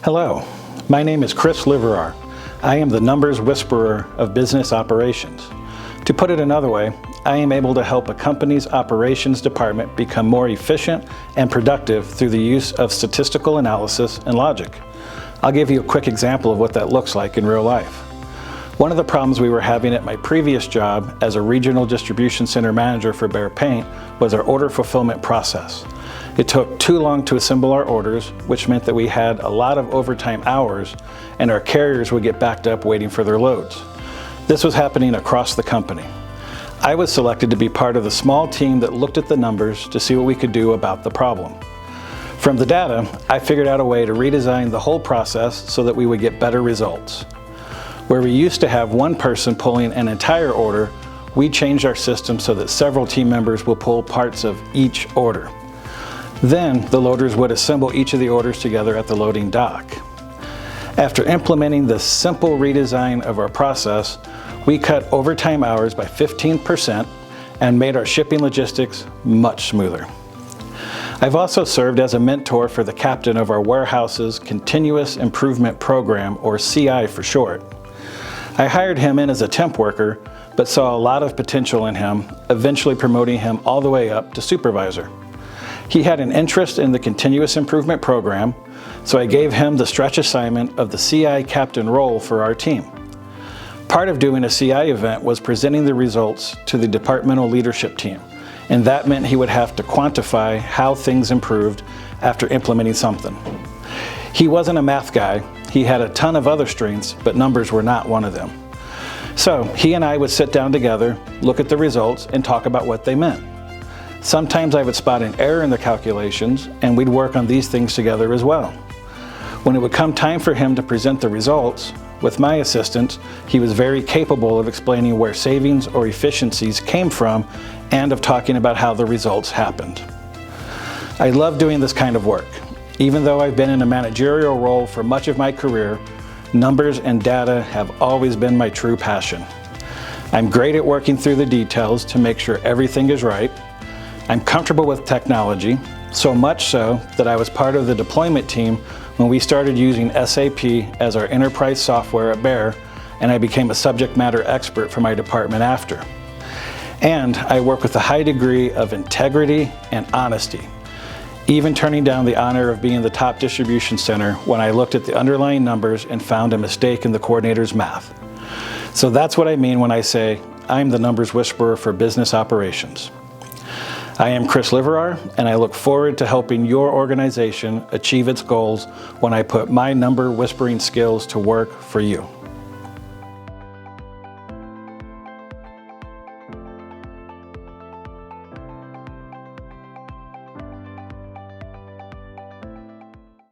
Hello, my name is Chris Liverar. I am the numbers whisperer of business operations. To put it another way, I am able to help a company's operations department become more efficient and productive through the use of statistical analysis and logic. I'll give you a quick example of what that looks like in real life. One of the problems we were having at my previous job as a regional distribution center manager for Behr Paint was our order fulfillment process. It took too long to assemble our orders, which meant that we had a lot of overtime hours and our carriers would get backed up waiting for their loads. This was happening across the company. I was selected to be part of the small team that looked at the numbers to see what we could do about the problem. From the data, I figured out a way to redesign the whole process so that we would get better results. Where we used to have one person pulling an entire order, we changed our system so that several team members will pull parts of each order. Then the loaders would assemble each of the orders together at the loading dock. After implementing this simple redesign of our process, we cut overtime hours by 15% and made our shipping logistics much smoother. I've also served as a mentor for the captain of our warehouse's Continuous Improvement Program, or CI for short. I hired him in as a temp worker, but saw a lot of potential in him, eventually promoting him all the way up to supervisor. He had an interest in the Continuous Improvement Program, so I gave him the stretch assignment of the CI captain role for our team. Part of doing a CI event was presenting the results to the departmental leadership team, and that meant he would have to quantify how things improved after implementing something. He wasn't a math guy. He had a ton of other strengths, but numbers were not one of them. So he and I would sit down together, look at the results, and talk about what they meant. Sometimes I would spot an error in the calculations, and we'd work on these things together as well. When it would come time for him to present the results, with my assistance, he was very capable of explaining where savings or efficiencies came from and of talking about how the results happened. I love doing this kind of work. Even though I've been in a managerial role for much of my career, numbers and data have always been my true passion. I'm great at working through the details to make sure everything is right. I'm comfortable with technology, so much so that I was part of the deployment team when we started using SAP as our enterprise software at Behr, and I became a subject matter expert for my department after. And I work with a high degree of integrity and honesty, even turning down the honor of being the top distribution center when I looked at the underlying numbers and found a mistake in the coordinator's math. So that's what I mean when I say I'm the numbers whisperer for business operations. I am Chris Liverar, and I look forward to helping your organization achieve its goals when I put my number whispering skills to work for you.